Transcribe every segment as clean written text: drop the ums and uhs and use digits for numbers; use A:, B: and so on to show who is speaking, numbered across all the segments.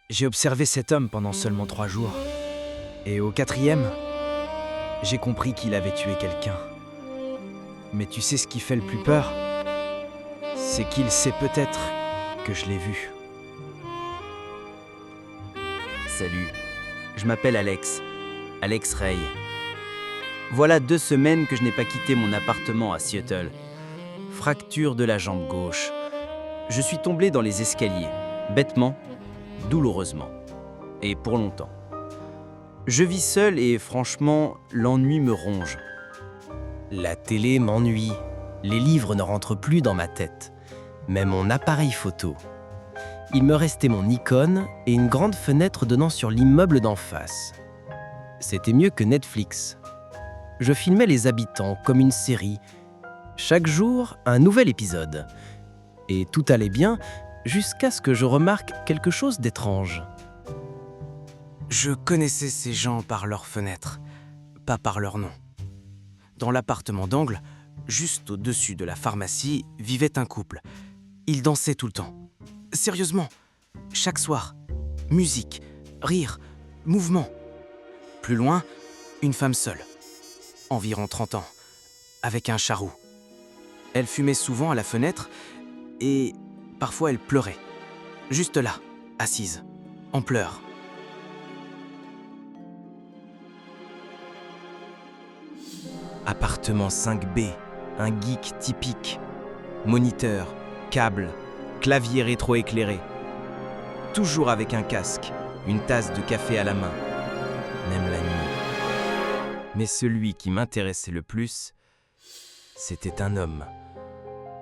A: J'ai observé cet homme pendant seulement 3 jours. Et au 4e, j'ai compris qu'il avait tué quelqu'un. Mais tu sais ce qui fait le plus peur? C'est qu'il sait peut-être que je l'ai vu.
B: Salut, je m'appelle Alex, Alex Ray. Voilà 2 semaines que je n'ai pas quitté mon appartement à Seattle. Fracture de la jambe gauche. Je suis tombé dans les escaliers, bêtement, douloureusement, et pour longtemps. Je vis seul et franchement, l'ennui me ronge. La télé m'ennuie, les livres ne rentrent plus dans ma tête, même mon appareil photo. Il me restait mon Nikon et une grande fenêtre donnant sur l'immeuble d'en face. C'était mieux que Netflix. Je filmais les habitants comme une série. Chaque jour, un nouvel épisode. Et tout allait bien jusqu'à ce que je remarque quelque chose d'étrange.
A: Je connaissais ces gens par leurs fenêtres, pas par leur nom. Dans l'appartement d'angle, juste au-dessus de la pharmacie, vivait un couple. Ils dansaient tout le temps. Sérieusement, chaque soir. Musique, rire, mouvement. Plus loin, une femme seule, environ 30 ans, avec un charroux. Elle fumait souvent à la fenêtre et parfois elle pleurait. Juste là, assise, en pleurs.
B: Appartement 5B, un geek typique. Moniteur, câble, clavier rétroéclairé. Toujours avec un casque, une tasse de café à la main. Même la nuit. Mais celui qui m'intéressait le plus, c'était un homme.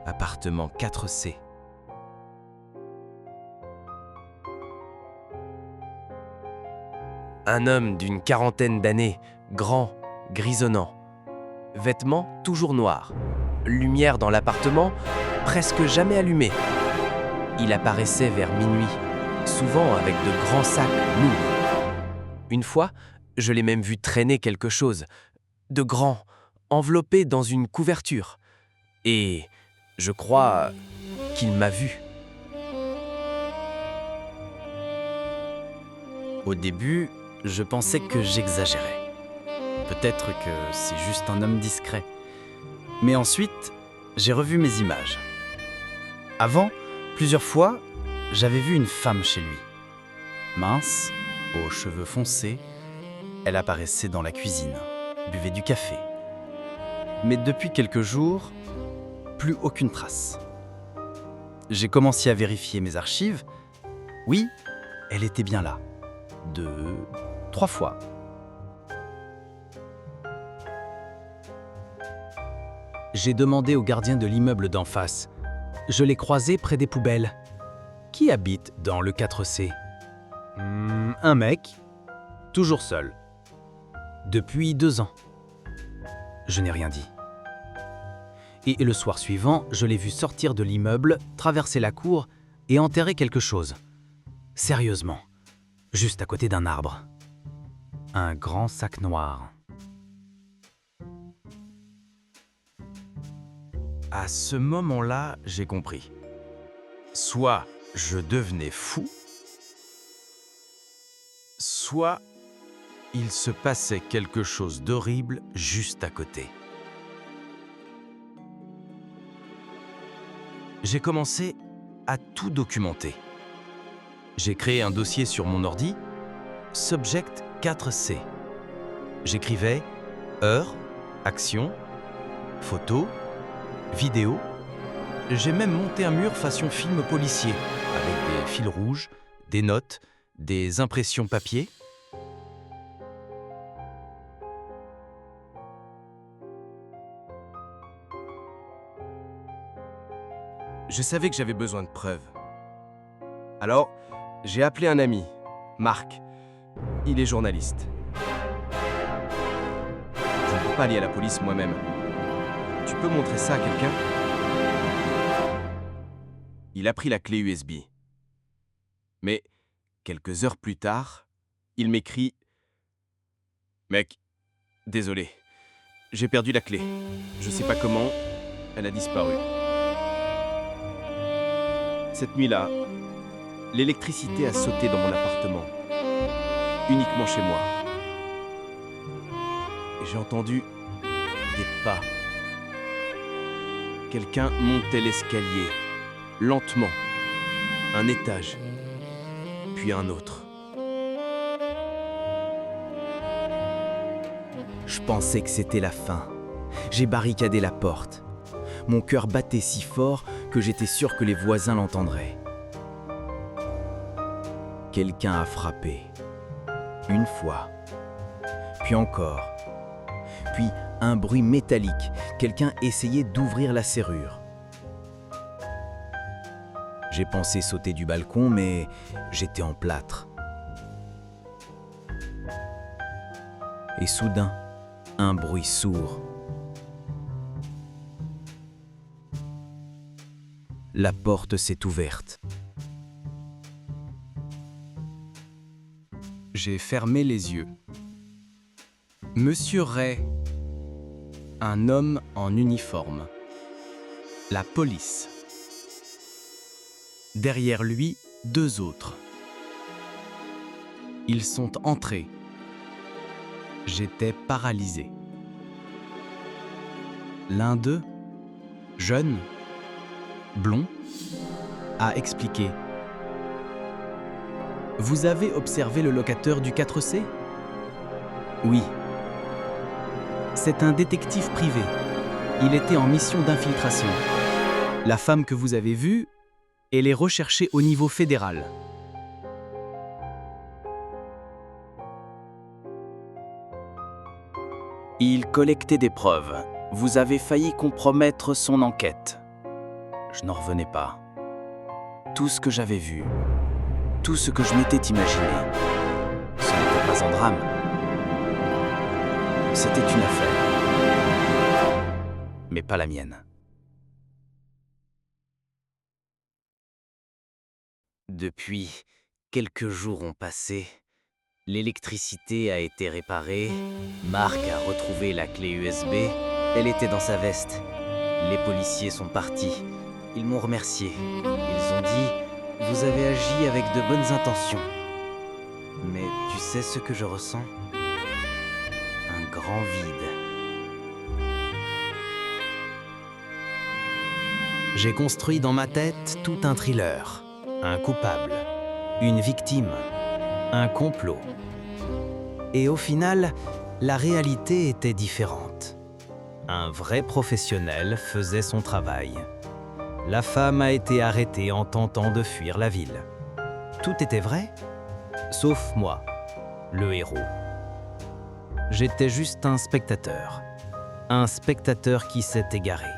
B: Appartement 4C. Un homme d'une 40aine d'années, grand, grisonnant. Vêtements toujours noirs. Lumière dans l'appartement, presque jamais allumée. Il apparaissait vers minuit, souvent avec de grands sacs lourds. Une fois, je l'ai même vu traîner quelque chose, de grand, enveloppé dans une couverture. Et je crois qu'il m'a vu. Au début, je pensais que j'exagérais. Peut-être que c'est juste un homme discret. Mais ensuite, j'ai revu mes images. Avant, plusieurs fois, j'avais vu une femme chez lui. Mince, aux cheveux foncés, elle apparaissait dans la cuisine, buvait du café. Mais depuis quelques jours, plus aucune trace. J'ai commencé à vérifier mes archives. Oui, elle était bien là. 2, 3 fois. J'ai demandé au gardien de l'immeuble d'en face. Je l'ai croisé près des poubelles. Qui habite dans le 4C? Un mec, toujours seul. Depuis 2 ans. Je n'ai rien dit. Et le soir suivant, je l'ai vu sortir de l'immeuble, traverser la cour et enterrer quelque chose. Sérieusement, juste à côté d'un arbre. Un grand sac noir. À ce moment-là, j'ai compris. Soit je devenais fou, soit il se passait quelque chose d'horrible juste à côté. J'ai commencé à tout documenter. J'ai créé un dossier sur mon ordi, Subject 4C. J'écrivais heure, action, photo, vidéo. J'ai même monté un mur façon film policier, avec des fils rouges, des notes, des impressions papier. Je savais que j'avais besoin de preuves. Alors, j'ai appelé un ami, Marc. Il est journaliste. Je ne peux pas aller à la police moi-même. Tu peux montrer ça à quelqu'un? Il a pris la clé USB. Mais, quelques heures plus tard, il m'écrit « Mec, désolé, j'ai perdu la clé. Je sais pas comment, elle a disparu. » Cette nuit-là, l'électricité a sauté dans mon appartement, uniquement chez moi. Et j'ai entendu des pas. Quelqu'un montait l'escalier, lentement, un étage, puis un autre. Je pensais que c'était la fin. J'ai barricadé la porte. Mon cœur battait si fort que j'étais sûr que les voisins l'entendraient. Quelqu'un a frappé. Une fois. Puis encore. Puis un bruit métallique. Quelqu'un essayait d'ouvrir la serrure. J'ai pensé sauter du balcon, mais j'étais en plâtre. Et soudain, un bruit sourd. La porte s'est ouverte. J'ai fermé les yeux. Monsieur Ray, un homme en uniforme. La police. Derrière lui, 2 autres. Ils sont entrés. J'étais paralysé. L'un d'eux, jeune, blond, a expliqué. « Vous avez observé le locateur du 4C ?» « Oui. » « C'est un détective privé. Il était en mission d'infiltration. La femme que vous avez vue, elle est recherchée au niveau fédéral. » Il collectait des preuves. Vous avez failli compromettre son enquête. Je n'en revenais pas. Tout ce que j'avais vu, tout ce que je m'étais imaginé, ce n'était pas un drame. C'était une affaire. Mais pas la mienne. Depuis, quelques jours ont passé. L'électricité a été réparée. Marc a retrouvé la clé USB. Elle était dans sa veste. Les policiers sont partis. Ils m'ont remercié. Ils ont dit « Vous avez agi avec de bonnes intentions. » Mais tu sais ce que je ressens ? Un grand vide. J'ai construit dans ma tête tout un thriller. Un coupable. Une victime. Un complot. Et au final, la réalité était différente. Un vrai professionnel faisait son travail. La femme a été arrêtée en tentant de fuir la ville. Tout était vrai, sauf moi, le héros. J'étais juste un spectateur qui s'est égaré.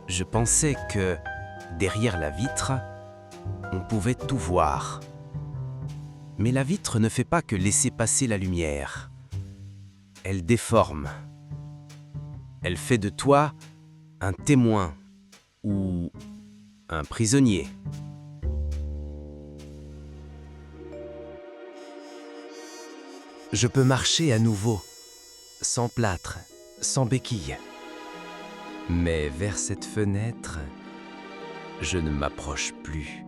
B: Je pensais que, derrière la vitre, on pouvait tout voir. Mais la vitre ne fait pas que laisser passer la lumière. Elle déforme. Elle fait de toi un témoin ou un prisonnier. Je peux marcher à nouveau, sans plâtre, sans béquille. Mais vers cette fenêtre, je ne m'approche plus.